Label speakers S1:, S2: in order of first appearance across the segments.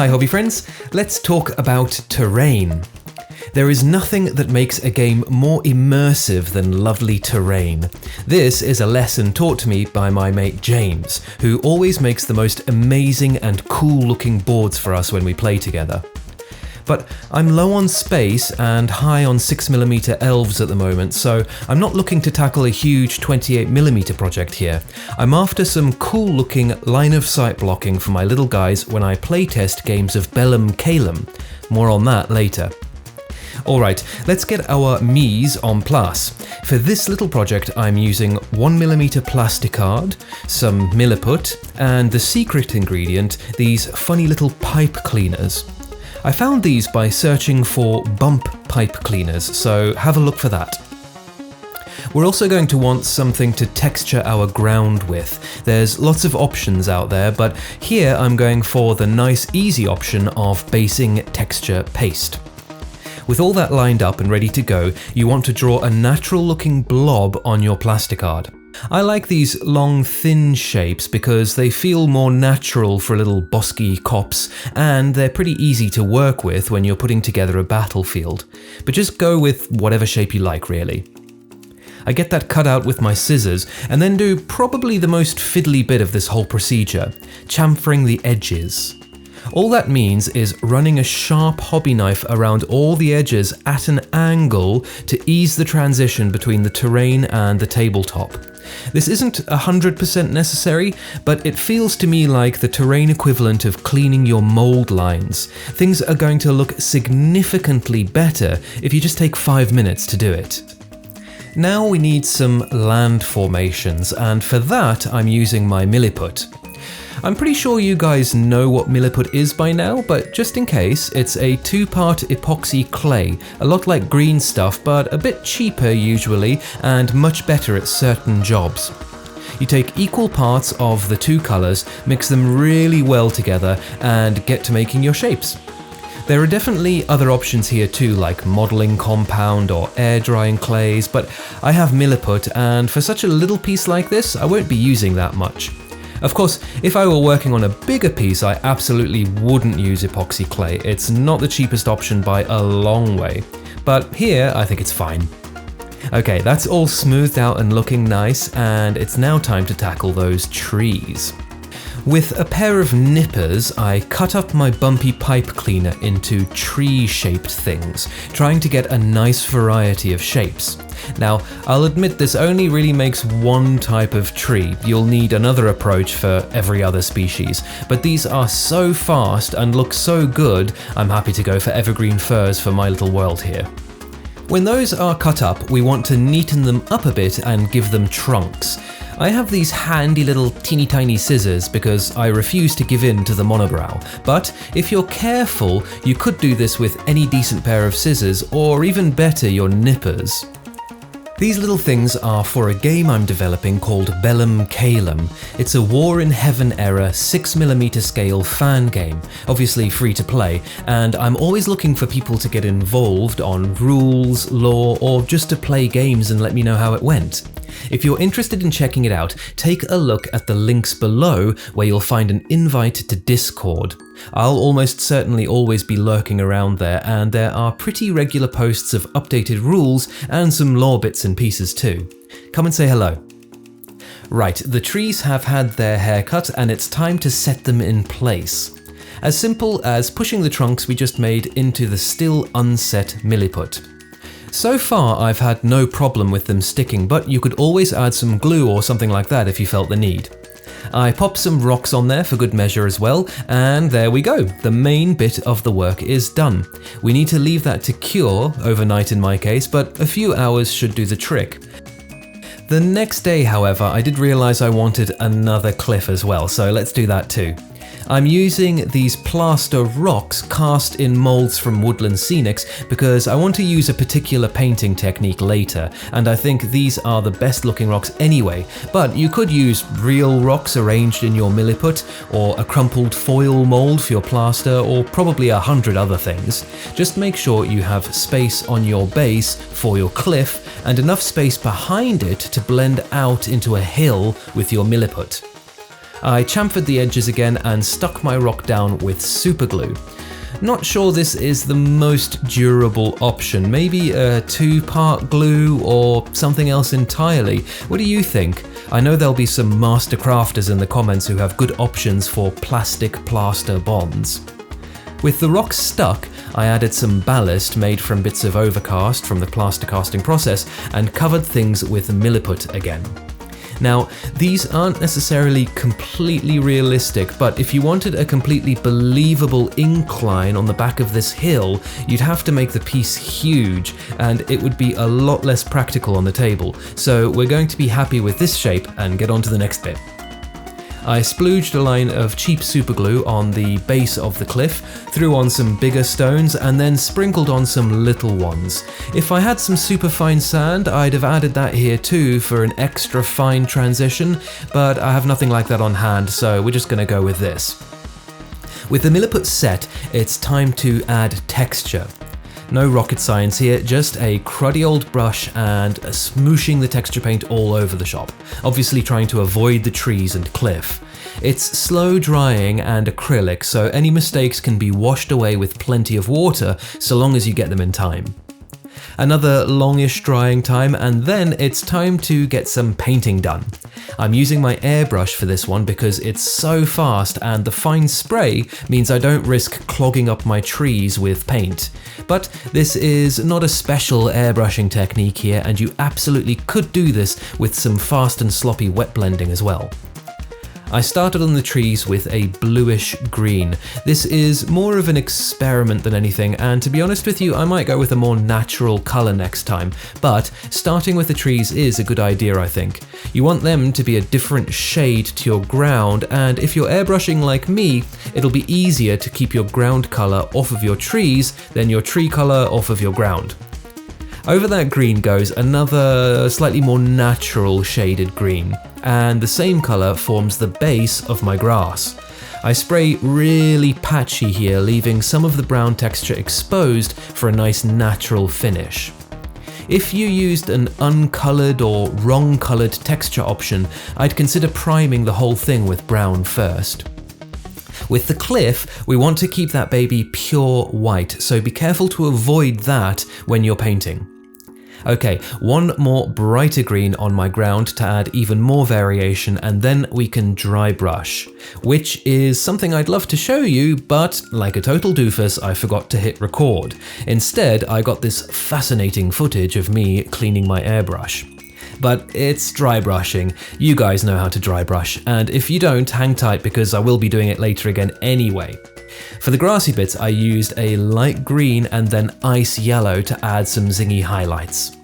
S1: Hi hobby friends, let's talk about terrain. There is nothing that makes a game more immersive than lovely terrain. This is a lesson taught to me by my mate James, who always makes the most amazing and cool looking boards for us when we play together. But I'm low on space and high on 6mm elves at the moment, so I'm not looking to tackle a huge 28mm project here. I'm after some cool looking line of sight blocking for my little guys when I playtest games of Bellum Calum. More on that later. Alright, let's get our mise en place. For this little project I'm using 1mm plasticard, some milliput, and the secret ingredient, these funny little pipe cleaners. I found these by searching for bump pipe cleaners, so have a look for that. We're also going to want something to texture our ground with. There's lots of options out there, but here I'm going for the nice easy option of basing texture paste. With all that lined up and ready to go, you want to draw a natural looking blob on your plasticard. I like these long, thin shapes because they feel more natural for little bosky cops, and they're pretty easy to work with when you're putting together a battlefield. But just go with whatever shape you like, really. I get that cut out with my scissors, and then do probably the most fiddly bit of this whole procedure, chamfering the edges. All that means is running a sharp hobby knife around all the edges at an angle to ease the transition between the terrain and the tabletop. This isn't 100% necessary, but it feels to me like the terrain equivalent of cleaning your mold lines. Things are going to look significantly better if you just take 5 minutes to do it. Now we need some land formations, and for that I'm using my milliput. I'm pretty sure you guys know what milliput is by now, but just in case, it's a 2-part epoxy clay, a lot like green stuff, but a bit cheaper usually, and much better at certain jobs. You take equal parts of the two colours, mix them really well together, and get to making your shapes. There are definitely other options here too, like modelling compound or air drying clays, but I have milliput, and for such a little piece like this, I won't be using that much. Of course, if I were working on a bigger piece, I absolutely wouldn't use epoxy clay. It's not the cheapest option by a long way. But here, I think it's fine. Okay, that's all smoothed out and looking nice, and it's now time to tackle those trees. With a pair of nippers, I cut up my bumpy pipe cleaner into tree-shaped things, trying to get a nice variety of shapes. Now, I'll admit this only really makes one type of tree. You'll need another approach for every other species, but these are so fast and look so good, I'm happy to go for evergreen firs for my little world here. When those are cut up, we want to neaten them up a bit and give them trunks. I have these handy little teeny tiny scissors because I refuse to give in to the monobrow, but if you're careful, you could do this with any decent pair of scissors, or even better, your nippers. These little things are for a game I'm developing called Bellum Calum. It's a War in Heaven era 6mm scale fan game, obviously free to play, and I'm always looking for people to get involved on rules, lore, or just to play games and let me know how it went. If you're interested in checking it out, take a look at the links below where you'll find an invite to Discord. I'll almost certainly always be lurking around there, and there are pretty regular posts of updated rules and some lore bits and pieces too. Come and say hello. Right, the trees have had their haircut and it's time to set them in place. As simple as pushing the trunks we just made into the still unset milliput. So far I've had no problem with them sticking, but you could always add some glue or something like that if you felt the need. I popped some rocks on there for good measure as well, and there we go, the main bit of the work is done. We need to leave that to cure, overnight in my case, but a few hours should do the trick. The next day, however, I did realise I wanted another cliff as well, so let's do that too. I'm using these plaster rocks cast in molds from Woodland Scenics because I want to use a particular painting technique later, and I think these are the best looking rocks anyway, but you could use real rocks arranged in your milliput, or a crumpled foil mold for your plaster, or probably 100 other things. Just make sure you have space on your base for your cliff, and enough space behind it to blend out into a hill with your milliput. I chamfered the edges again and stuck my rock down with super glue. Not sure this is the most durable option, maybe a 2-part glue or something else entirely. What do you think? I know there'll be some master crafters in the comments who have good options for plastic plaster bonds. With the rocks stuck, I added some ballast made from bits of overcast from the plaster casting process and covered things with milliput again. Now, these aren't necessarily completely realistic, but if you wanted a completely believable incline on the back of this hill, you'd have to make the piece huge, and it would be a lot less practical on the table. So we're going to be happy with this shape and get on to the next bit. I splooged a line of cheap superglue on the base of the cliff, threw on some bigger stones, and then sprinkled on some little ones. If I had some super fine sand, I'd have added that here too for an extra fine transition, but I have nothing like that on hand, so we're just gonna go with this. With the milliput set, it's time to add texture. No rocket science here, just a cruddy old brush and smooshing the texture paint all over the shop, obviously trying to avoid the trees and cliff. It's slow drying and acrylic, so any mistakes can be washed away with plenty of water so long as you get them in time. Another longish drying time, and then it's time to get some painting done. I'm using my airbrush for this one because it's so fast and the fine spray means I don't risk clogging up my trees with paint. But this is not a special airbrushing technique here, and you absolutely could do this with some fast and sloppy wet blending as well. I started on the trees with a bluish green. This is more of an experiment than anything, and to be honest with you, I might go with a more natural colour next time, but starting with the trees is a good idea, I think. You want them to be a different shade to your ground, and if you're airbrushing like me, it'll be easier to keep your ground colour off of your trees than your tree colour off of your ground. Over that green goes another slightly more natural shaded green, and the same colour forms the base of my grass. I spray really patchy here, leaving some of the brown texture exposed for a nice natural finish. If you used an uncoloured or wrong coloured texture option, I'd consider priming the whole thing with brown first. With the cliff, we want to keep that baby pure white, so be careful to avoid that when you're painting. Okay, one more brighter green on my ground to add even more variation, and then we can dry brush, which is something I'd love to show you, but like a total doofus, I forgot to hit record. Instead, I got this fascinating footage of me cleaning my airbrush. But it's dry brushing. You guys know how to dry brush, and if you don't, hang tight because I will be doing it later again anyway. For the grassy bits, I used a light green and then ice yellow to add some zingy highlights.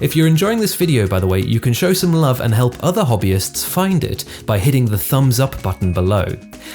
S1: If you're enjoying this video, by the way, you can show some love and help other hobbyists find it by hitting the thumbs up button below.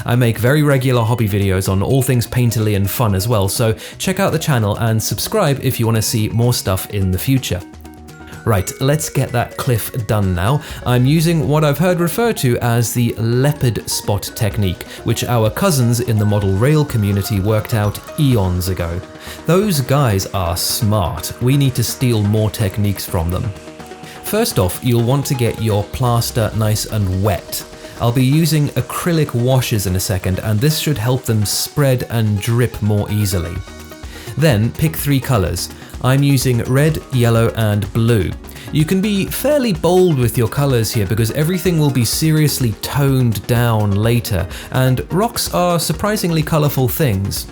S1: I make very regular hobby videos on all things painterly and fun as well, so check out the channel and subscribe if you want to see more stuff in the future. Right, let's get that cliff done now. I'm using what I've heard referred to as the leopard spot technique, which our cousins in the model rail community worked out eons ago. Those guys are smart. We need to steal more techniques from them. First off, you'll want to get your plaster nice and wet. I'll be using acrylic washes in a second, and this should help them spread and drip more easily. Then pick 3 colours. I'm using red, yellow and blue. You can be fairly bold with your colours here because everything will be seriously toned down later, and rocks are surprisingly colourful things.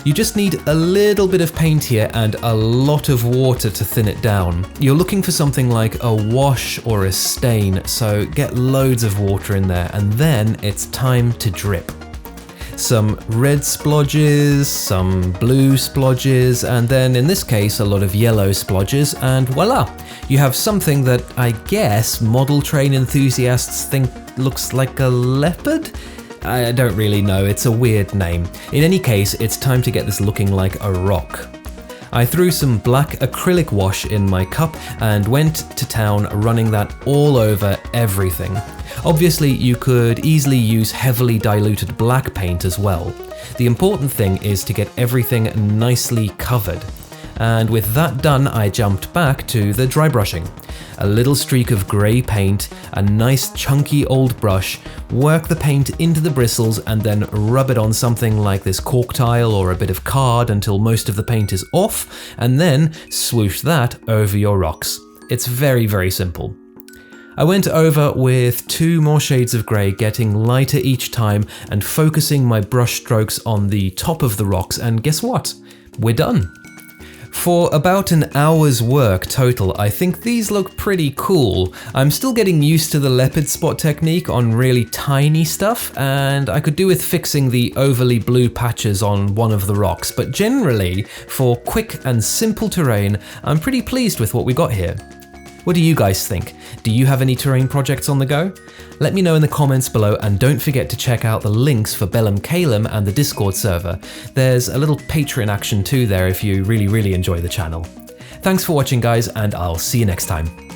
S1: You just need a little bit of paint here and a lot of water to thin it down. You're looking for something like a wash or a stain, so get loads of water in there, and then it's time to drip. Some red splodges, some blue splodges, and then in this case a lot of yellow splodges, and voila! You have something that I guess model train enthusiasts think looks like a leopard? I don't really know, it's a weird name. In any case, it's time to get this looking like a rock. I threw some black acrylic wash in my cup and went to town running that all over everything. Obviously, you could easily use heavily diluted black paint as well. The important thing is to get everything nicely covered. And with that done, I jumped back to the dry brushing. A little streak of grey paint, a nice chunky old brush, work the paint into the bristles and then rub it on something like this cork tile or a bit of card until most of the paint is off, and then swoosh that over your rocks. It's very, very simple. I went over with 2 more shades of grey, getting lighter each time and focusing my brush strokes on the top of the rocks, and guess what? We're done. For about an hour's work total, I think these look pretty cool. I'm still getting used to the leopard spot technique on really tiny stuff, and I could do with fixing the overly blue patches on one of the rocks, but generally, for quick and simple terrain, I'm pretty pleased with what we got here. What do you guys think? Do you have any terrain projects on the go? Let me know in the comments below, and don't forget to check out the links for Bellum Calum and the Discord server. There's a little Patreon action too there if you really enjoy the channel. Thanks for watching guys, and I'll see you next time.